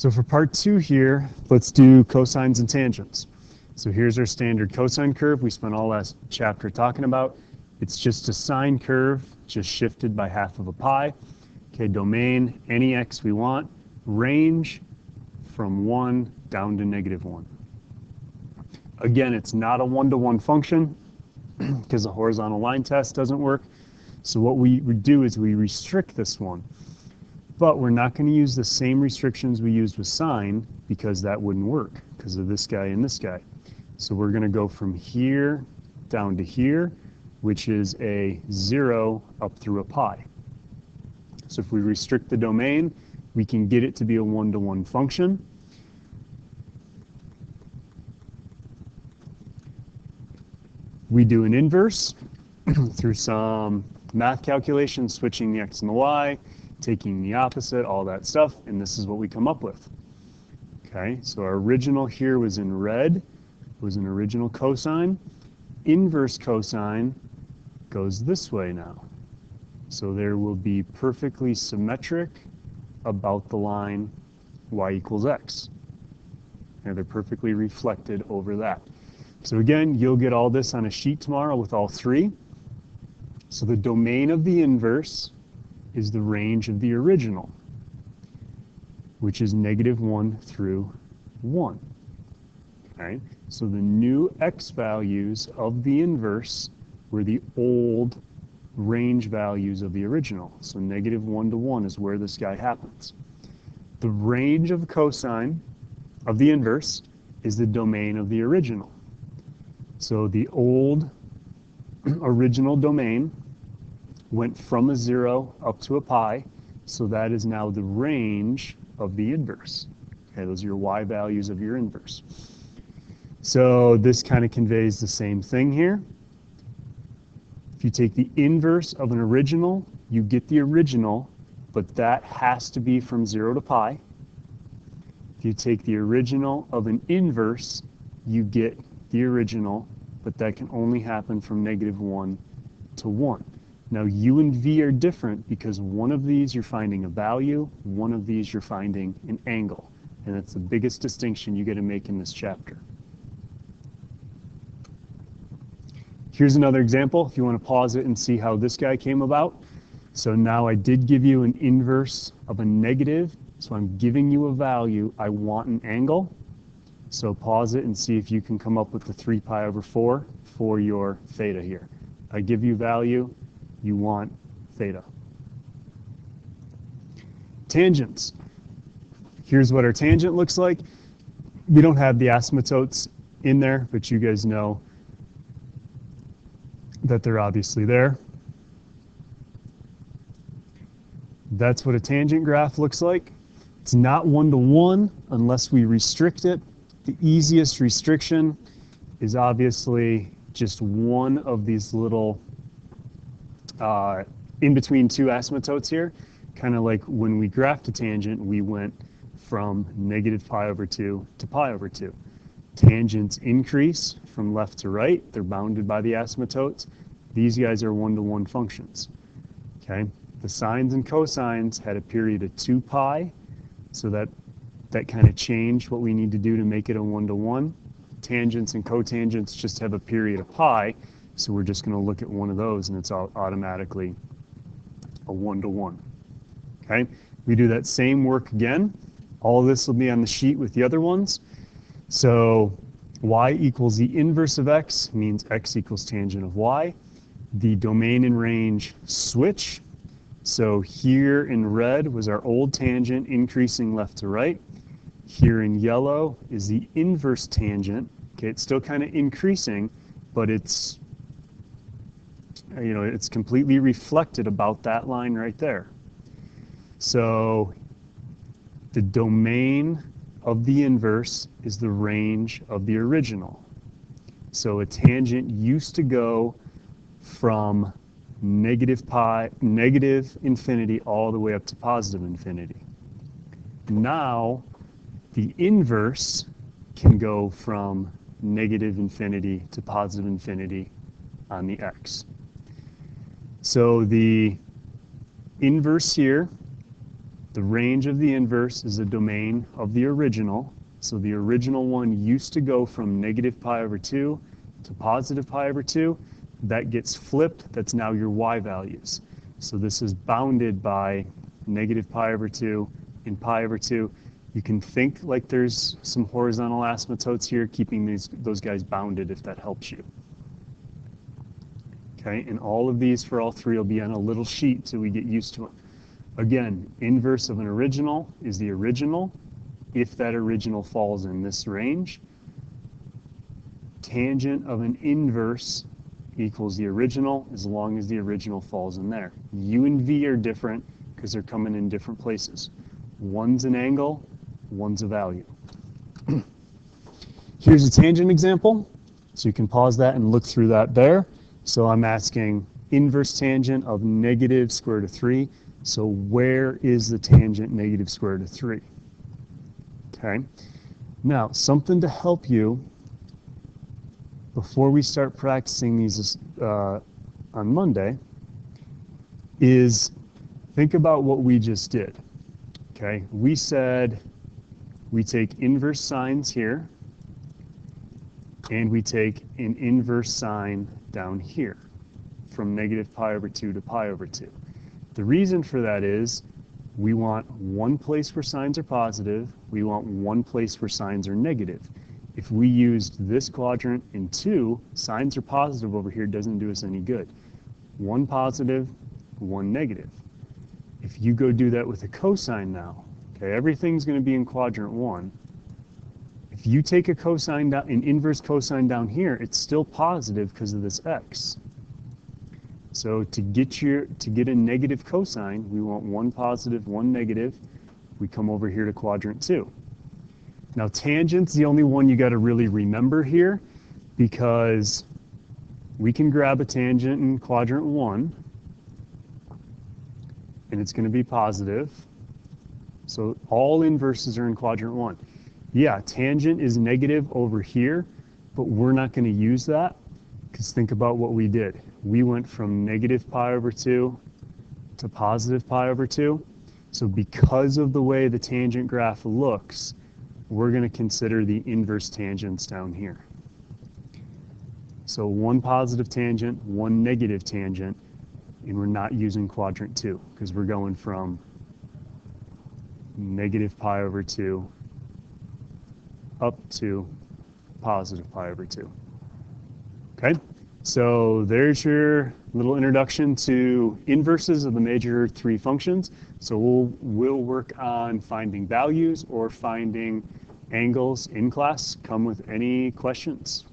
So for part 2 here, let's do cosines and tangents. So here's our standard cosine curve we spent all last chapter talking about. It's just a sine curve, just shifted by half of a pi. Okay, domain, any x we want, range from 1 down to -1. Again, it's not a one-to-one function because the horizontal line test doesn't work. So what we do is we restrict this one. But we're not going to use the same restrictions we used with sine because that wouldn't work because of this guy and this guy. So we're going to go from here down to here, which is a 0 up through a pi. So if we restrict the domain, we can get it to be a one-to-one function. We do an inverse through some math calculations, switching the x and the y, taking the opposite, all that stuff, and this is what we come up with. Okay, so our original here was in red, was an original cosine. Inverse cosine goes this way now. So there will be perfectly symmetric about the line y equals x. And they're perfectly reflected over that. So again, you'll get all this on a sheet tomorrow with all three. So the domain of the inverse is the range of the original, which is -1 through 1. Okay? So the new x values of the inverse were the old range values of the original. So -1 to 1 is where this guy happens. The range of cosine of the inverse is the domain of the original. So the old original domain went from a 0 up to a pi, so that is now the range of the inverse. Okay, those are your y values of your inverse. So this kind of conveys the same thing here. If you take the inverse of an original, you get the original, but that has to be from 0 to pi. If you take the original of an inverse, you get the original, but that can only happen from -1 to 1. Now u and v are different because one of these you're finding a value, one of these you're finding an angle. And that's the biggest distinction you get to make in this chapter. Here's another example if you want to pause it and see how this guy came about. So now I did give you an inverse of a negative, so I'm giving you a value. I want an angle. So pause it and see if you can come up with the 3 pi over 4 for your theta here. I give you value, you want theta. Tangents. Here's what our tangent looks like. We don't have the asymptotes in there, but you guys know that they're obviously there. That's what a tangent graph looks like. It's not one-to-one unless we restrict it. The easiest restriction is obviously just one of these little in between two asymptotes here, kind of like when we graphed a tangent, we went from -pi/2 to pi/2. Tangents increase from left to right. They're bounded by the asymptotes. These guys are one-to-one functions. Okay, the sines and cosines had a period of 2 pi, so that kind of changed what we need to do to make it a one-to-one. Tangents and cotangents just have a period of pi, so we're just going to look at one of those and it's automatically a one-to-one. Okay, we do that same work again. All of this will be on the sheet with the other ones. So y equals the inverse of x means x equals tangent of y. The domain and range switch. So here in red was our old tangent increasing left to right. Here in yellow is the inverse tangent. Okay, it's still kind of increasing, but it's, you know, it's completely reflected about that line right there. So the domain of the inverse is the range of the original. So a tangent used to go from negative infinity all the way up to positive infinity. Now the inverse can go from negative infinity to positive infinity on the x. So the inverse here The range of the inverse is a domain of the original. So the original one used to go from negative pi over 2 to positive pi over 2. That gets flipped. That's now your y values. So this is bounded by negative pi over 2 and pi over 2. You can think like there's some horizontal asymptotes here, keeping those guys bounded if that helps you. Okay, and all of these for all three will be on a little sheet so we get used to it. Again, inverse of an original is the original if that original falls in this range. Tangent of an inverse equals the original as long as the original falls in there. U and V are different because they're coming in different places. One's an angle, one's a value. Here's a tangent example, so you can pause that and look through that there. So I'm asking inverse tangent of negative square root of 3. So where is the tangent negative square root of 3? Okay. Now, something to help you before we start practicing these on Monday is think about what we just did. Okay. We said we take inverse sines here and we take an inverse sine down here from negative pi over 2 to pi over 2. The reason for that is we want one place where sines are positive, we want one place where sines are negative. If we used this quadrant in 2, sines are positive over here doesn't do us any good. One positive, one negative. If you go do that with a cosine now, okay, everything's going to be in quadrant 1. If you take a cosine down, an inverse cosine down here, it's still positive because of this x. So to get a negative cosine, we want one positive, one negative. We come over here to quadrant 2. Now tangent's the only one you got to really remember here because we can grab a tangent in quadrant 1 and it's going to be positive. So all inverses are in quadrant 1. Yeah, tangent is negative over here, but we're not going to use that because think about what we did. We went from negative pi over 2 to positive pi over 2. So because of the way the tangent graph looks, we're going to consider the inverse tangents down here. So one positive tangent, one negative tangent, and we're not using quadrant 2 because we're going from negative pi over 2 up to positive pi over 2. Okay, so there's your little introduction to inverses of the major three functions. So we'll work on finding values or finding angles in class. Come with any questions.